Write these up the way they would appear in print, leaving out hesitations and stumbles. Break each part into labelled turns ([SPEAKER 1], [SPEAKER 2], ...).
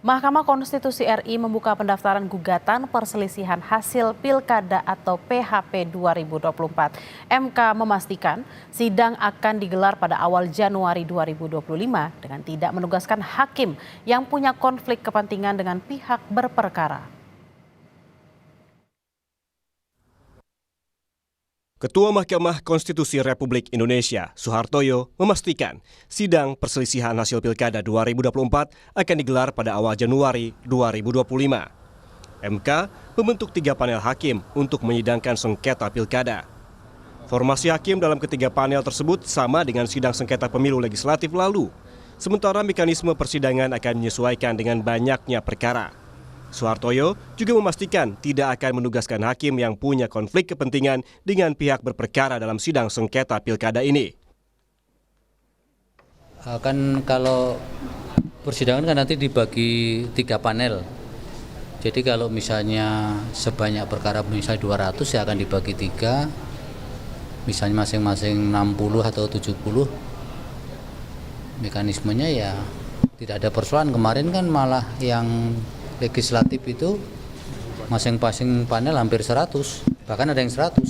[SPEAKER 1] Mahkamah Konstitusi RI membuka pendaftaran gugatan perselisihan hasil Pilkada atau PHP 2024. MK memastikan sidang akan digelar pada awal Januari 2025 dengan tidak menugaskan hakim yang punya konflik kepentingan dengan pihak berperkara.
[SPEAKER 2] Ketua Mahkamah Konstitusi Republik Indonesia, Soehartojo, memastikan sidang perselisihan hasil Pilkada 2024 akan digelar pada awal Januari 2025. MK membentuk 3 panel hakim untuk menyidangkan sengketa Pilkada. Formasi hakim dalam ketiga panel tersebut sama dengan sidang sengketa pemilu legislatif lalu, sementara mekanisme persidangan akan menyesuaikan dengan banyaknya perkara. Soehartojo juga memastikan tidak akan menugaskan hakim yang punya konflik kepentingan dengan pihak berperkara dalam sidang sengketa Pilkada ini.
[SPEAKER 3] Kan kalau persidangan kan nanti dibagi 3 panel. Jadi kalau misalnya sebanyak perkara misalnya 200 ya akan dibagi 3. Misalnya masing-masing 60 atau 70. Mekanismenya ya tidak ada persoalan. Kemarin kan malah yang legislatif itu masing-masing panel hampir 100, bahkan ada yang 100.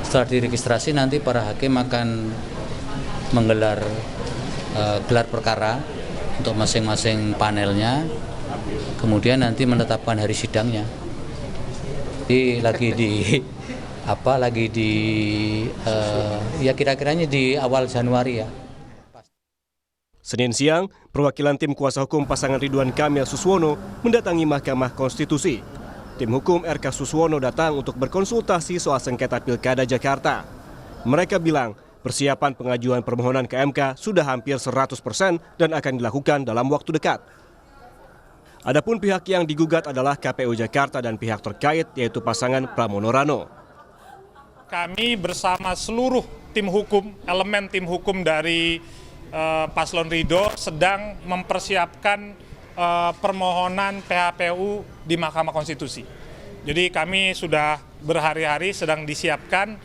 [SPEAKER 3] Setelah diregistrasi nanti para hakim akan menggelar gelar perkara untuk masing-masing panelnya, kemudian nanti menetapkan hari sidangnya. Jadi ya kira-kiranya di awal Januari ya.
[SPEAKER 2] Senin siang, perwakilan tim kuasa hukum pasangan Ridwan Kamil Suswono mendatangi Mahkamah Konstitusi. Tim hukum RK Suswono datang untuk berkonsultasi soal sengketa Pilkada Jakarta. Mereka bilang persiapan pengajuan permohonan ke MK sudah hampir 100% dan akan dilakukan dalam waktu dekat. Adapun pihak yang digugat adalah KPU Jakarta dan pihak terkait yaitu pasangan Pramono Rano.
[SPEAKER 4] Kami bersama seluruh tim hukum, elemen tim hukum dari Paslon Ridho sedang mempersiapkan permohonan PHPU di Mahkamah Konstitusi. Jadi kami sudah berhari-hari sedang disiapkan,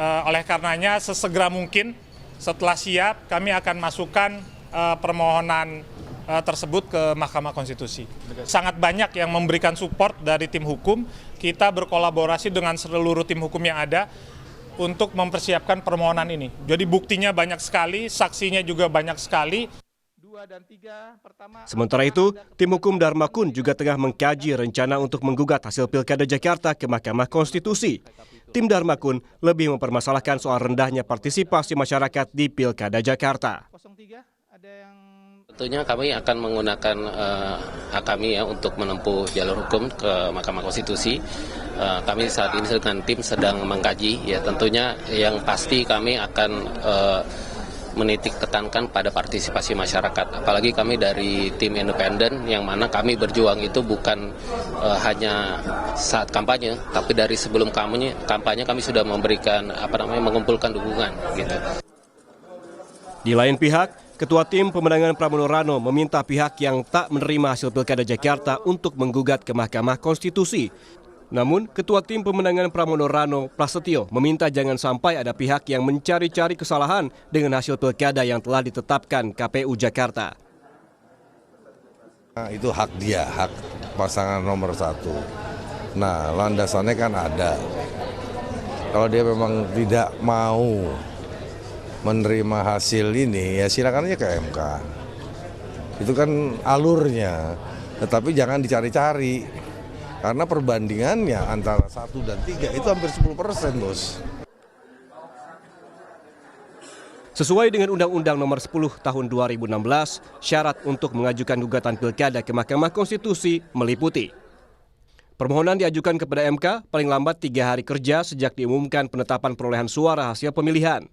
[SPEAKER 4] oleh karenanya sesegera mungkin setelah siap kami akan masukkan permohonan tersebut ke Mahkamah Konstitusi. Sangat banyak yang memberikan support dari tim hukum, kita berkolaborasi dengan seluruh tim hukum yang ada untuk mempersiapkan permohonan ini. Jadi buktinya banyak sekali, saksinya juga banyak sekali.
[SPEAKER 2] Sementara itu, tim hukum Dharma Kun juga tengah mengkaji rencana untuk menggugat hasil Pilkada Jakarta ke Mahkamah Konstitusi. Tim Dharma Kun lebih mempermasalahkan soal rendahnya partisipasi masyarakat di Pilkada Jakarta.
[SPEAKER 5] Tentunya kami akan menggunakan hak kami ya untuk menempuh jalur hukum ke Mahkamah Konstitusi. Kami saat ini dengan tim sedang mengkaji, ya tentunya yang pasti kami akan menitik tekankan pada partisipasi masyarakat. Apalagi kami dari tim independen yang mana kami berjuang itu bukan hanya saat kampanye, tapi dari sebelum kampanye kami sudah memberikan mengumpulkan dukungan gitu.
[SPEAKER 2] Di lain pihak, Ketua Tim Pemenangan Pramono Rano meminta pihak yang tak menerima hasil Pilkada Jakarta untuk menggugat ke Mahkamah Konstitusi. Namun, Ketua Tim Pemenangan Pramono Rano, Prasetyo, meminta jangan sampai ada pihak yang mencari-cari kesalahan dengan hasil Pilkada yang telah ditetapkan KPU Jakarta.
[SPEAKER 6] Nah, itu hak dia, hak pasangan nomor 1. Nah, landasannya kan ada. Kalau dia memang tidak mau menerima hasil ini, ya silakan aja ke MK. Itu kan alurnya, tetapi jangan dicari-cari. Karena perbandingannya antara 1 dan 3 itu hampir 10%, Bos.
[SPEAKER 2] Sesuai dengan Undang-Undang Nomor 10 Tahun 2016, syarat untuk mengajukan gugatan Pilkada ke Mahkamah Konstitusi meliputi: permohonan diajukan kepada MK paling lambat 3 hari kerja sejak diumumkan penetapan perolehan suara hasil pemilihan.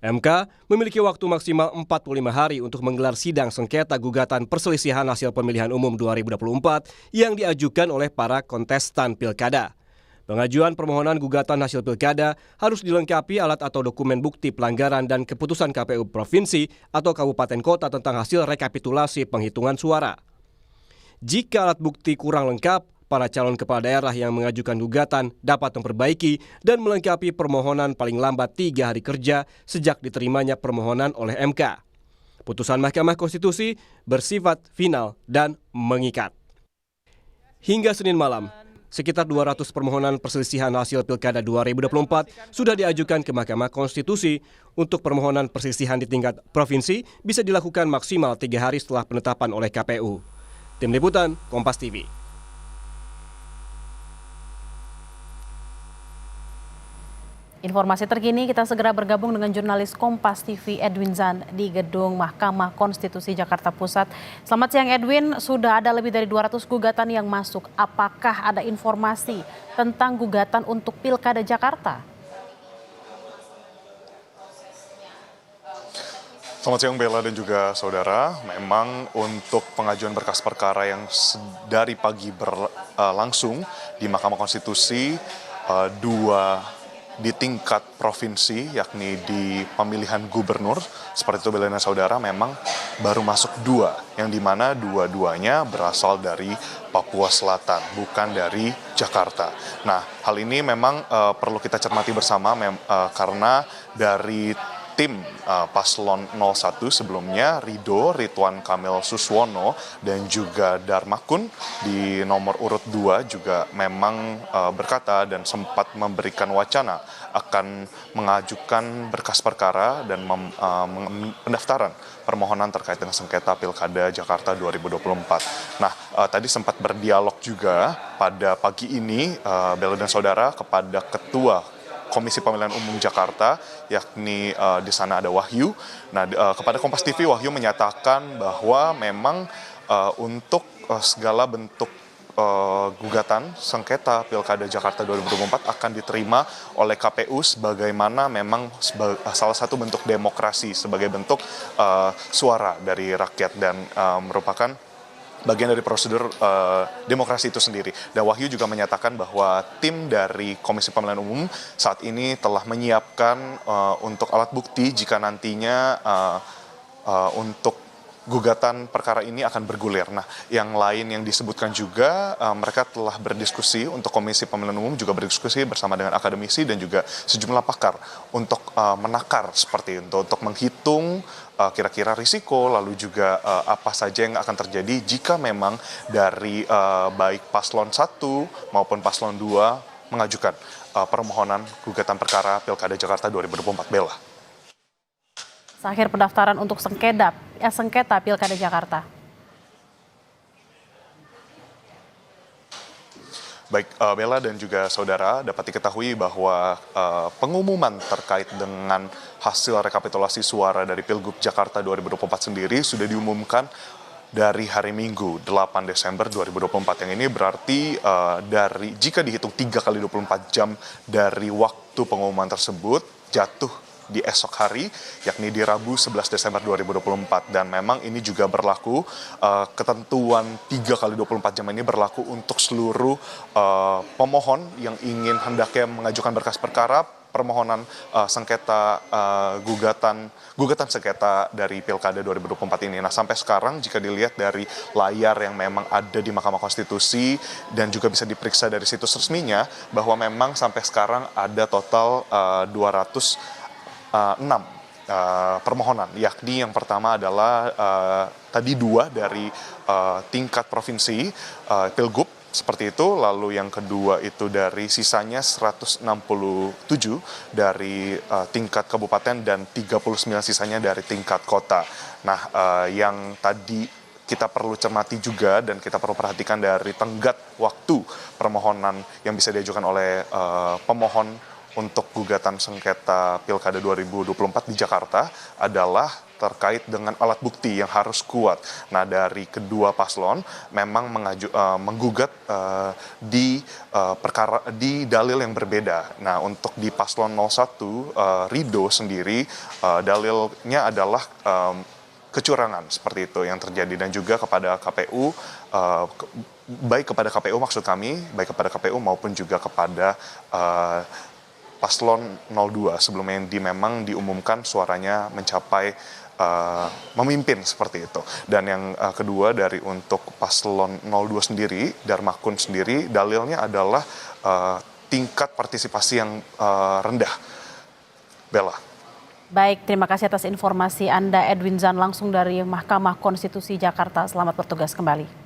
[SPEAKER 2] MK memiliki waktu maksimal 45 hari untuk menggelar sidang sengketa gugatan perselisihan hasil pemilihan umum 2024 yang diajukan oleh para kontestan Pilkada. Pengajuan permohonan gugatan hasil Pilkada harus dilengkapi alat atau dokumen bukti pelanggaran dan keputusan KPU Provinsi atau Kabupaten Kota tentang hasil rekapitulasi penghitungan suara. Jika alat bukti kurang lengkap, para calon kepala daerah yang mengajukan gugatan dapat memperbaiki dan melengkapi permohonan paling lambat 3 hari kerja sejak diterimanya permohonan oleh MK. Putusan Mahkamah Konstitusi bersifat final dan mengikat. Hingga Senin malam, sekitar 200 permohonan perselisihan hasil Pilkada 2024 sudah diajukan ke Mahkamah Konstitusi. Untuk permohonan perselisihan di tingkat provinsi bisa dilakukan maksimal 3 hari setelah penetapan oleh KPU. Tim Liputan, Kompas TV.
[SPEAKER 1] Informasi terkini kita segera bergabung dengan jurnalis Kompas TV Edwin Zan di Gedung Mahkamah Konstitusi Jakarta Pusat. Selamat siang Edwin, sudah ada lebih dari 200 gugatan yang masuk. Apakah ada informasi tentang gugatan untuk Pilkada Jakarta?
[SPEAKER 7] Selamat siang Bella dan juga saudara. Memang untuk pengajuan berkas perkara yang dari pagi berlangsung di Mahkamah Konstitusi, di tingkat provinsi, yakni di pemilihan gubernur, seperti itu Bella dan saudara, memang baru masuk 2, yang dimana dua-duanya berasal dari Papua Selatan, bukan dari Jakarta. Nah, hal ini memang perlu kita cermati bersama karena dari tim paslon 01 sebelumnya, Ridwan Kamil Suswono dan juga Darmakun di nomor urut 2 juga memang berkata dan sempat memberikan wacana akan mengajukan berkas perkara dan pendaftaran permohonan terkait dengan sengketa Pilkada Jakarta 2024. Nah, tadi sempat berdialog juga pada pagi ini Bella dan saudara kepada Ketua Komisi Pemilihan Umum Jakarta, yakni di sana ada Wahyu. Nah, kepada Kompas TV, Wahyu menyatakan bahwa memang untuk segala bentuk gugatan sengketa Pilkada Jakarta 2024 akan diterima oleh KPU sebagaimana memang salah satu bentuk demokrasi, sebagai bentuk suara dari rakyat dan merupakan bagian dari prosedur demokrasi itu sendiri. Dan Wahyu juga menyatakan bahwa tim dari Komisi Pemilihan Umum saat ini telah menyiapkan untuk alat bukti jika nantinya untuk gugatan perkara ini akan bergulir. Nah, yang lain yang disebutkan juga, mereka telah berdiskusi untuk Komisi Pemilihan Umum juga berdiskusi bersama dengan akademisi dan juga sejumlah pakar untuk menakar seperti itu, untuk menghitung kira-kira risiko, lalu juga apa saja yang akan terjadi jika memang dari baik paslon 1 maupun paslon 2 mengajukan permohonan gugatan perkara Pilkada Jakarta 2024. Bella.
[SPEAKER 1] Akhir pendaftaran untuk sengketa Pilkada Jakarta.
[SPEAKER 7] Baik, Bella dan juga saudara, dapat diketahui bahwa pengumuman terkait dengan hasil rekapitulasi suara dari Pilgub Jakarta 2024 sendiri sudah diumumkan dari hari Minggu 8 Desember 2024. Yang ini berarti jika dihitung 3 kali 24 jam dari waktu pengumuman tersebut jatuh di esok hari, yakni di Rabu 11 Desember 2024. Dan memang ini juga berlaku, ketentuan 3 kali 24 jam ini berlaku untuk seluruh pemohon yang ingin hendaknya mengajukan berkas perkara permohonan sengketa gugatan sengketa dari Pilkada 2024 ini. Nah, sampai sekarang jika dilihat dari layar yang memang ada di Mahkamah Konstitusi dan juga bisa diperiksa dari situs resminya, bahwa memang sampai sekarang ada total 206 permohonan, yakni yang pertama adalah tadi 2 dari tingkat provinsi Pilgub seperti itu, lalu yang kedua itu dari sisanya 167 dari tingkat kabupaten dan 39 sisanya dari tingkat kota. Nah, yang tadi kita perlu cermati juga dan kita perlu perhatikan dari tenggat waktu permohonan yang bisa diajukan oleh pemohon untuk gugatan sengketa Pilkada 2024 di Jakarta adalah terkait dengan alat bukti yang harus kuat. Nah, dari kedua paslon memang menggugat di dalil yang berbeda. Nah, untuk di paslon 01 Ridho sendiri dalilnya adalah kecurangan seperti itu yang terjadi, dan juga kepada KPU, baik kepada KPU maksud kami, baik kepada KPU maupun juga kepada paslon 02 sebelumnya yang memang diumumkan suaranya mencapai memimpin seperti itu. Dan yang kedua dari untuk paslon 02 sendiri, Darmakun sendiri, dalilnya adalah tingkat partisipasi yang rendah. Bella.
[SPEAKER 1] Baik, terima kasih atas informasi Anda Edwin Zan langsung dari Mahkamah Konstitusi Jakarta. Selamat bertugas kembali.